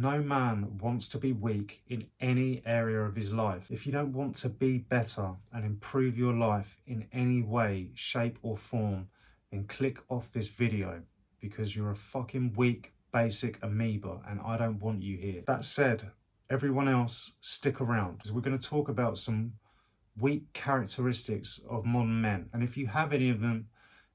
No man wants to be weak in any area of his life. If you don't want to be better and improve your life in any way, shape or form, then click off this video, because you're a fucking weak, basic amoeba and I don't want you here. That said, everyone else, stick around, because we're going to talk about some weak characteristics of modern men. And if you have any of them,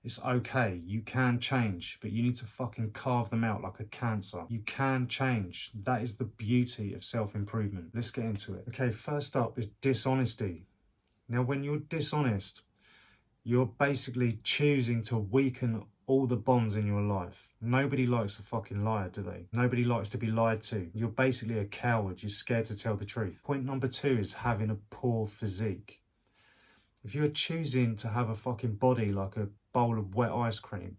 it's okay, you can change, but you need to fucking carve them out like a cancer. You can change. That is the beauty of self-improvement. Let's get into it. Okay, first up is dishonesty. Now, when you're dishonest, you're basically choosing to weaken all the bonds in your life. Nobody likes a fucking liar, do they? Nobody likes to be lied to. You're basically a coward. You're scared to tell the truth. Point number 2 is having a poor physique. If you're choosing to have a fucking body like a bowl of wet ice cream,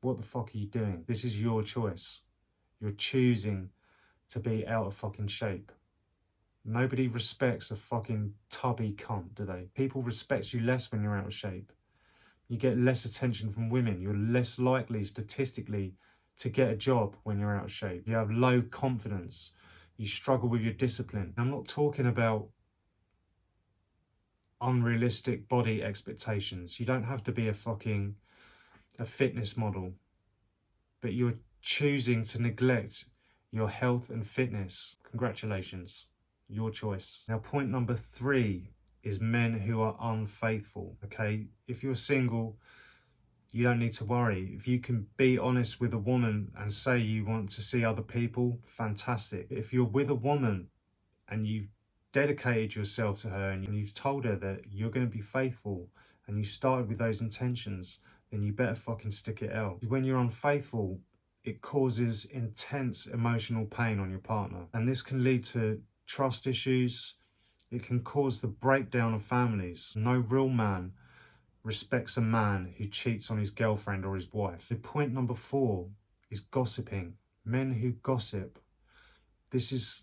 what the fuck are you doing? This is your choice. You're choosing to be out of fucking shape. Nobody respects a fucking tubby cunt, do they? People respect you less when you're out of shape. You get less attention from women. You're less likely, statistically, to get a job when you're out of shape. You have low confidence. You struggle with your discipline. I'm not talking about unrealistic body expectations. You don't have to be a fitness model, but you're choosing to neglect your health and fitness. Congratulations, your choice. Now, point number 3 is men who are unfaithful. Okay, if you're single, you don't need to worry. If you can be honest with a woman and say you want to see other people, fantastic. If you're with a woman and you've dedicated yourself to her and you've told her that you're going to be faithful and you started with those intentions, then you better fucking stick it out. When you're unfaithful, it causes intense emotional pain on your partner, and this can lead to trust issues. It can cause the breakdown of families. No real man respects a man who cheats on his girlfriend or his wife. The point number 4 is gossiping. Men who gossip. This is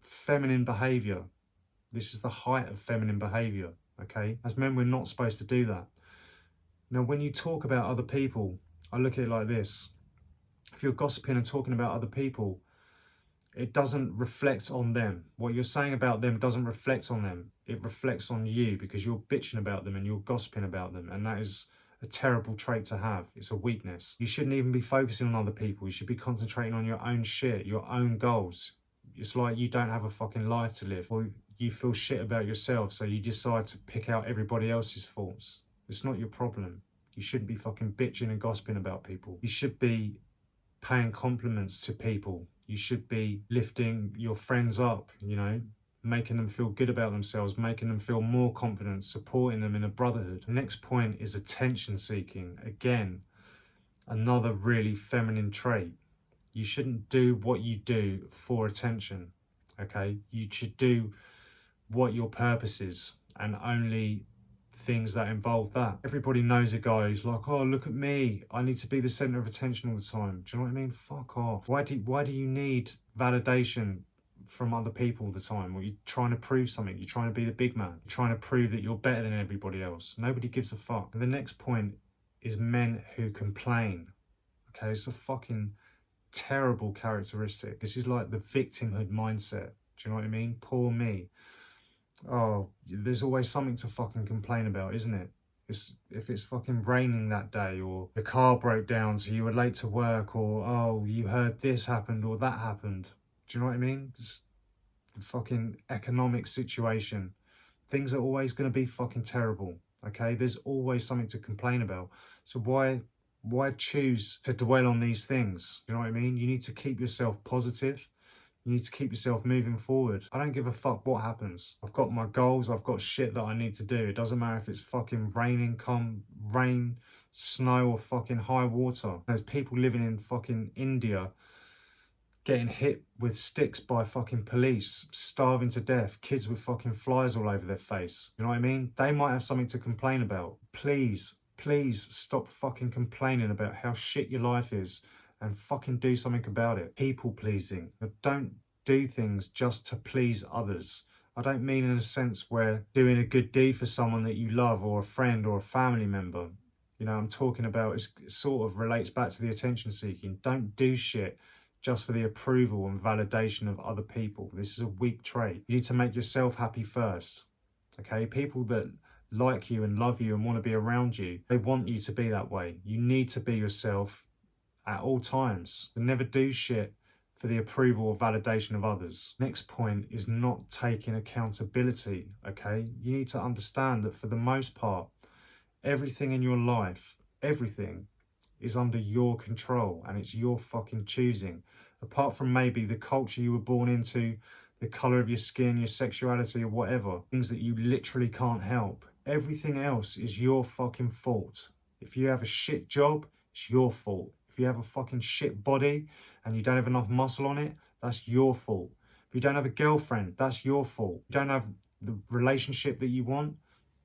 feminine behavior. This is the height of feminine behavior, okay? As men, we're not supposed to do that. Now, when you talk about other people, I look at it like this. If you're gossiping and talking about other people, it doesn't reflect on them. What you're saying about them doesn't reflect on them. It reflects on you, because you're bitching about them and you're gossiping about them. And that is a terrible trait to have. It's a weakness. You shouldn't even be focusing on other people. You should be concentrating on your own shit, your own goals. It's like you don't have a fucking life to live, or you feel shit about yourself, so you decide to pick out everybody else's faults. It's not your problem. You shouldn't be fucking bitching and gossiping about people. You should be paying compliments to people. You should be lifting your friends up, you know, making them feel good about themselves, making them feel more confident, supporting them in a brotherhood. The next point is attention seeking. Again, another really feminine trait. You shouldn't do what you do for attention, okay? You should do what your purpose is, and only things that involve that. Everybody knows a guy who's like, oh, look at me, I need to be the center of attention all the time. Do you know what I mean? Fuck off. Why do you need validation from other people all the time? Well, you're trying to prove something. You're trying to be the big man. You're trying to prove that you're better than everybody else. Nobody gives a fuck. And the next point is men who complain. Okay, it's a fucking terrible characteristic. This is like the victimhood mindset. Do you know what I mean? Poor me. Oh, there's always something to fucking complain about, isn't it? If it's fucking raining that day, or the car broke down so you were late to work, or oh, you heard this happened or that happened. Do you know what I mean? Just the fucking economic situation. Things are always going to be fucking terrible, okay? There's always something to complain about. So why choose to dwell on these things? You know what I mean? You need to keep yourself positive. You need to keep yourself moving forward. I don't give a fuck what happens. I've got my goals. I've got shit that I need to do. It doesn't matter if it's fucking raining, rain, snow, or fucking high water. There's people living in fucking India getting hit with sticks by fucking police, starving to death, kids with fucking flies all over their face. You know what I mean? They might have something to complain about. Please stop fucking complaining about how shit your life is, and fucking do something about it. People pleasing. Don't do things just to please others. I don't mean in a sense where doing a good deed for someone that you love, or a friend or a family member. You know, I'm talking about, it sort of relates back to the attention seeking. Don't do shit just for the approval and validation of other people. This is a weak trait. You need to make yourself happy first. Okay, people that like you and love you and want to be around you, they want you to be that way. You need to be yourself at all times and never do shit for the approval or validation of others. Next point is not taking accountability. Okay, you need to understand that for the most part, everything in your life, everything is under your control and it's your fucking choosing. Apart from maybe the culture you were born into, the color of your skin, your sexuality, or whatever, things that you literally can't help. Everything else is your fucking fault. If you have a shit job, it's your fault. If you have a fucking shit body and you don't have enough muscle on it, that's your fault. If you don't have a girlfriend, that's your fault. If you don't have the relationship that you want,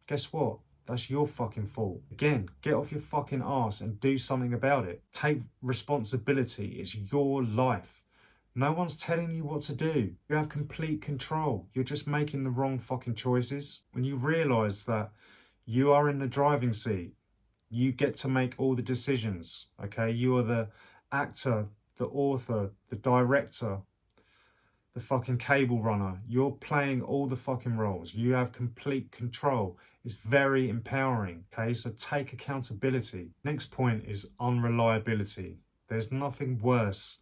guess what? That's your fucking fault. Again, get off your fucking ass and do something about it. Take responsibility. It's your life. No one's telling you what to do. You have complete control. You're just making the wrong fucking choices. When you realise that you are in the driving seat, you get to make all the decisions, okay? You are the actor, the author, the director, the fucking cable runner. You're playing all the fucking roles. You have complete control. It's very empowering, okay? So take accountability. Next point is unreliability. There's nothing worse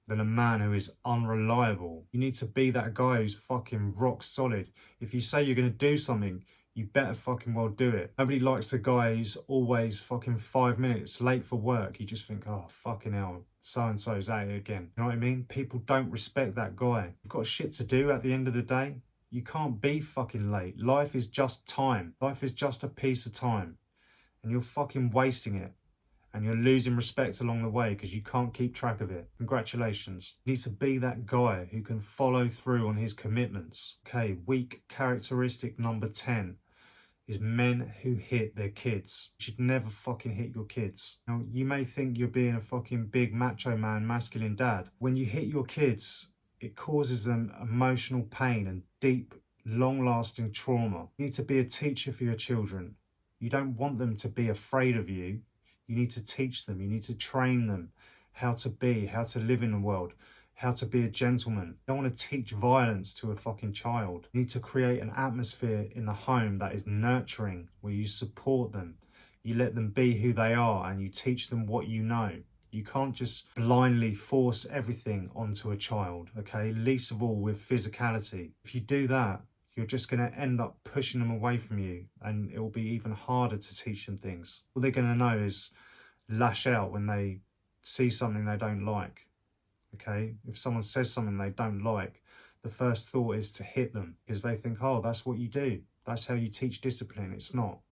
than a man who is unreliable. You need to be that guy who's fucking rock solid. If you say you're going to do something, you better fucking well do it. Nobody likes the guy who's always fucking 5 minutes late for work. You just think, oh, fucking hell, so-and-so's at it again. You know what I mean? People don't respect that guy. You've got shit to do at the end of the day. You can't be fucking late. Life is just time. Life is just a piece of time. And you're fucking wasting it. And you're losing respect along the way because you can't keep track of it. Congratulations. You need to be that guy who can follow through on his commitments. Okay, weak characteristic number 10 is men who hit their kids. You should never fucking hit your kids. Now, you may think you're being a fucking big macho man, masculine dad. When you hit your kids, it causes them emotional pain and deep, long-lasting trauma. You need to be a teacher for your children. You don't want them to be afraid of you. You need to teach them, you need to train them how to be, how to live in the world, how to be a gentleman. You don't want to teach violence to a fucking child. You need to create an atmosphere in the home that is nurturing, where you support them, you let them be who they are, and you teach them what you know. You can't just blindly force everything onto a child, okay? Least of all with physicality. If you do that, you're just going to end up pushing them away from you, and it will be even harder to teach them things. All they're going to know is lash out when they see something they don't like, okay? If someone says something they don't like, the first thought is to hit them because they think, oh, that's what you do. That's how you teach discipline. It's not.